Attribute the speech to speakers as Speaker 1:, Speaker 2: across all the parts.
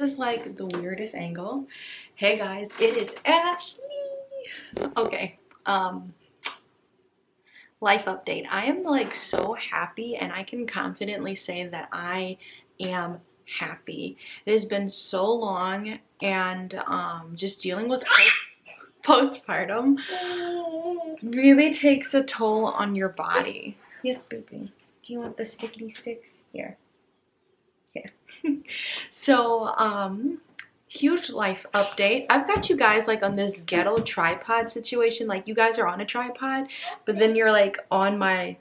Speaker 1: is like the weirdest angle. Hey guys, it is Ashlee. Okay, life update. I am like so happy, and I can confidently say that I am happy. It has been so long, and just dealing with postpartum really takes a toll on your body. Yes, baby. Do you want the stickity sticks? Here. Here. So, huge life update. I've got you guys like on this ghetto tripod situation. Like you guys are on a tripod, but then you're like on my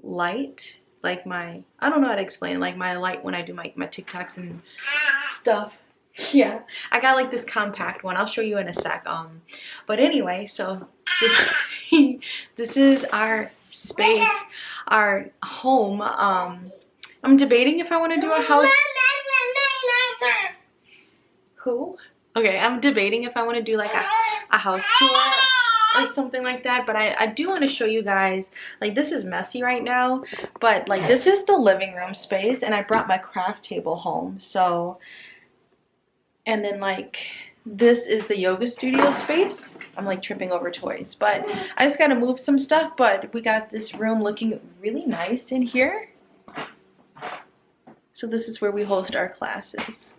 Speaker 1: light. Like my, I don't know how to explain, like my light when I do my TikToks and stuff. Yeah, I got like this compact one. I'll show you in a sec. But anyway, so this this is our space, our home. I'm debating if I want to do a house. Who? Okay, I'm debating if I want to do like a house tour or something like that, but I do want to show you guys, like this is messy right now, but like this is the living room space, and I brought my craft table home. So, and then like this is the yoga studio space. I'm like tripping over toys, but I just got to move some stuff, but we got this room looking really nice in here. So this is where we host our classes.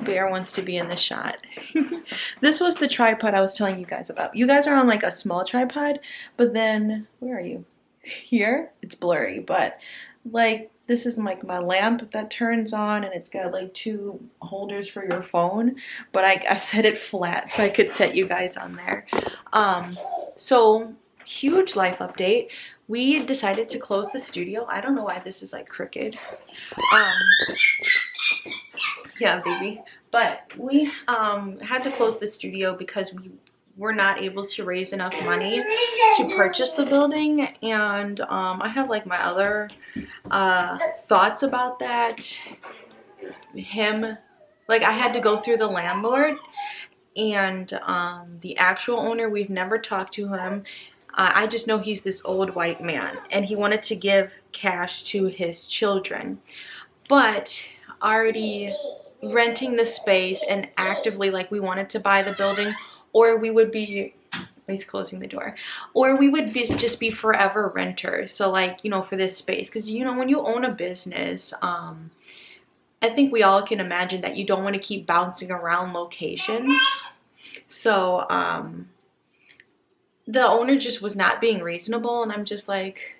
Speaker 1: Bear wants to be in the shot. This was the tripod I was telling you guys about. You guys are on like a small tripod, but then, where are you? Here? It's blurry, but like this is like my lamp that turns on, and it's got like 2 holders for your phone, but I set it flat so I could set you guys on there. So huge life update. We decided to close the studio. I don't know why this is like crooked. Yeah, baby. But we had to close the studio because we were not able to raise enough money to purchase the building. And I have like my other thoughts about that. Like I had to go through the landlord and the actual owner. We've never talked to him. I just know he's this old white man, and he wanted to give cash to his children, but already renting the space and actively like we wanted to buy the building, or we would be, he's closing the door, or we would just be forever renters. So like, you know, for this space, because you know when you own a business, I think we all can imagine that you don't want to keep bouncing around locations. So the owner just was not being reasonable, and I'm just like,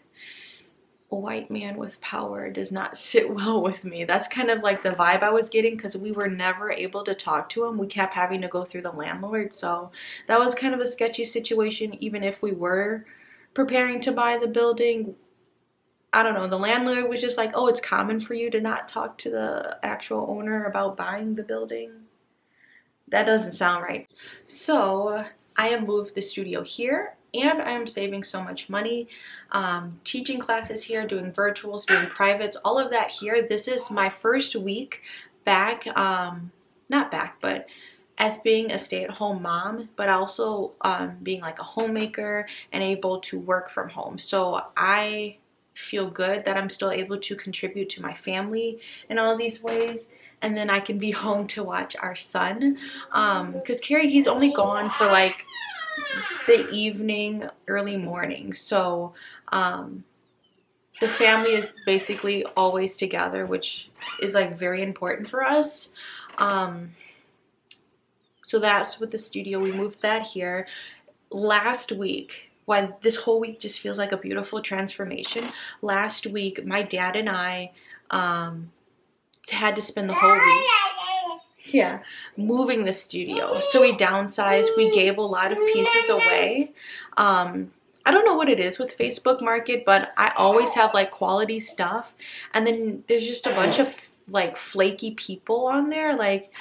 Speaker 1: a white man with power does not sit well with me. That's kind of like the vibe I was getting, because we were never able to talk to him. We kept having to go through the landlord. So that was kind of a sketchy situation. Even if we were preparing to buy the building, I don't know, the landlord was just like, oh, it's common for you to not talk to the actual owner about buying the building. That doesn't sound right. So I have moved the studio here, and I am saving so much money. Teaching classes here, doing virtuals, doing privates, all of that here. This is my first week back, not back, but as being a stay-at-home mom, but also being like a homemaker and able to work from home. So I feel good that I'm still able to contribute to my family in all these ways. And then I can be home to watch our son. Because Carrie, he's only gone for like the evening, early morning. So the family is basically always together, which is like very important for us. So that's with the studio. We moved that here last week. Why this whole week just feels like a beautiful transformation. Last week, my dad and I had to spend the whole week moving the studio. So we downsized. We gave a lot of pieces away. I don't know what it is with Facebook Market, but I always have like quality stuff, and then there's just a bunch of like flaky people on there like,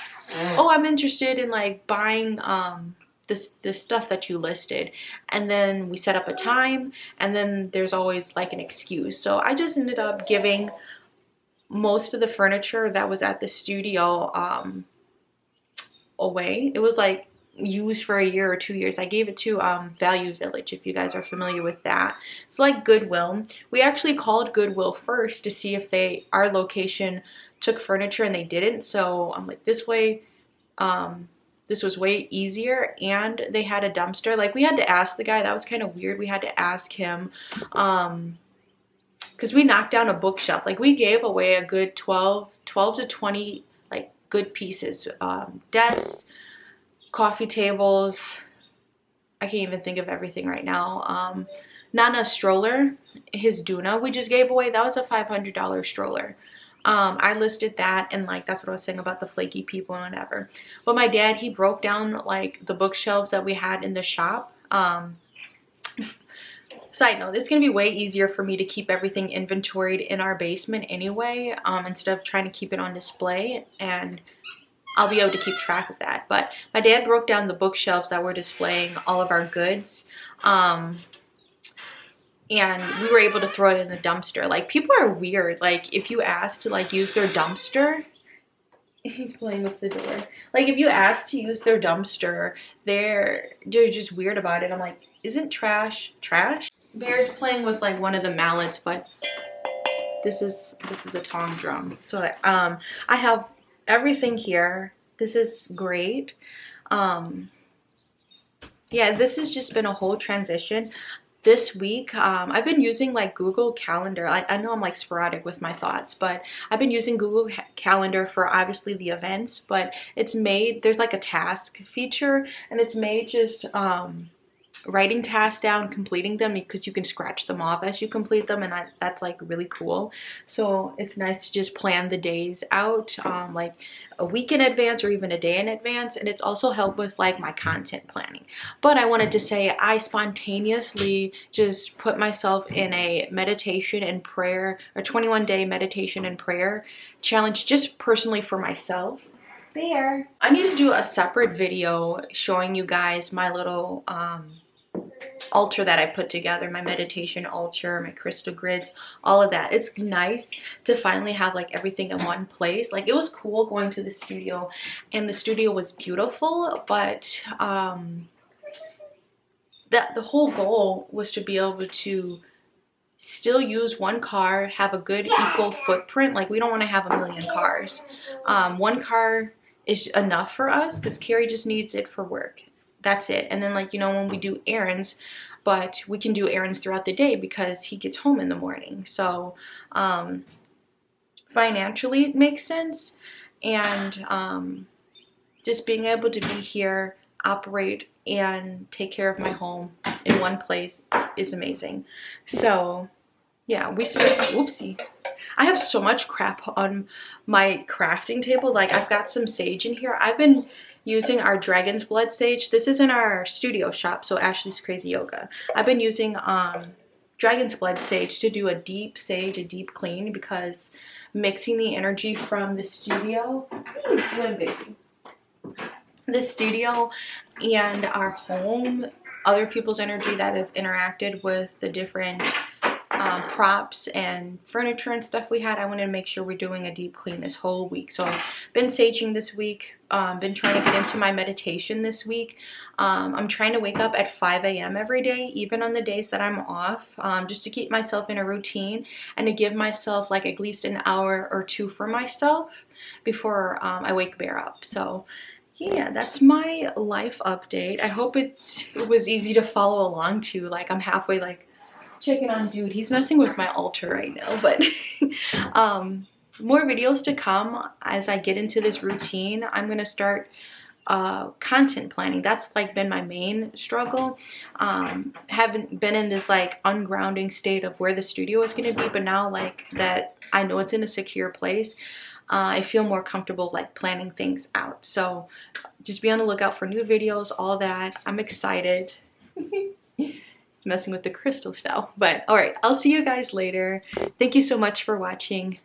Speaker 1: oh, I'm interested in like buying this stuff that you listed, and then we set up a time, and then there's always like an excuse. So I just ended up giving most of the furniture that was at the studio away. It was like used for a year or 2 years. I gave it to Value Village, if you guys are familiar with that. It's like Goodwill. We actually called Goodwill first to see if our location took furniture and they didn't. So I'm like, this way, this was way easier. And they had a dumpster. Like, we had to ask the guy. That was kind of weird. We had to ask him, because we knocked down a bookshelf. Like, we gave away a good 12 to 20 like good pieces, desks, coffee tables. I can't even think of everything right now. Nana stroller, his Duna, we just gave away. That was a $500 stroller. I listed that, and like, that's what I was saying about the flaky people and whatever. But my dad, he broke down like the bookshelves that we had in the shop. Side note, it's gonna be way easier for me to keep everything inventoried in our basement anyway, instead of trying to keep it on display, and I'll be able to keep track of that. But my dad broke down the bookshelves that were displaying all of our goods, and we were able to throw it in the dumpster. Like, people are weird. Like, if you ask to like use their dumpster, he's playing with the door. Like, if you ask to use their dumpster, they're just weird about it. I'm like, isn't trash trash? Bear's playing with like one of the mallets, but this is a tom drum. So I have everything here. This is great. Yeah, this has just been a whole transition. This week, I've been using like Google Calendar. I know I'm like sporadic with my thoughts, but I've been using Google Calendar for obviously the events, but it's made, there's like a task feature, and it's made just writing tasks down, completing them, because you can scratch them off as you complete them, and that's like really cool. So it's nice to just plan the days out, like a week in advance or even a day in advance. And it's also helped with like my content planning. But I wanted to say, I spontaneously just put myself in a meditation and prayer, or 21-day meditation and prayer challenge, just personally for myself. Bear, I need to do a separate video showing you guys my little altar that I put together, my meditation altar, my crystal grids, all of that. It's nice to finally have like everything in one place. Like, it was cool going to the studio, and the studio was beautiful, but the whole goal was to be able to still use one car, have a good equal footprint. Like, we don't want to have a million cars. One car is enough for us, because Carrie just needs it for work. That's it. And then, like, you know, when we do errands, but we can do errands throughout the day because he gets home in the morning. So financially it makes sense, and just being able to be here, operate, and take care of my home in one place is amazing. So yeah, we spent, whoopsie, I have so much crap on my crafting table. Like, I've got some sage in here. I've been using our dragon's blood sage. This is in our studio shop, so Ashlee's Crazyyoga. I've been using dragon's blood sage to do a deep sage, a deep clean, because mixing the energy from the studio, the studio and our home, other people's energy that have interacted with the different props and furniture and stuff we had, I wanted to make sure we're doing a deep clean this whole week. So I've been saging this week, been trying to get into my meditation this week. I'm trying to wake up at 5 a.m. every day, even on the days that I'm off, just to keep myself in a routine and to give myself like at least an hour or two for myself before I wake Bear up. So yeah, that's my life update. I hope it was easy to follow along to. Like, I'm halfway like checking on dude. He's messing with my altar right now, but more videos to come as I get into this routine. I'm gonna start content planning. That's like been my main struggle. Haven't been in this like ungrounding state of where the studio is gonna be, but now like that I know it's in a secure place, I feel more comfortable like planning things out. So just be on the lookout for new videos, all that. I'm excited. It's messing with the crystal stuff. But all right, I'll see you guys later. Thank you so much for watching.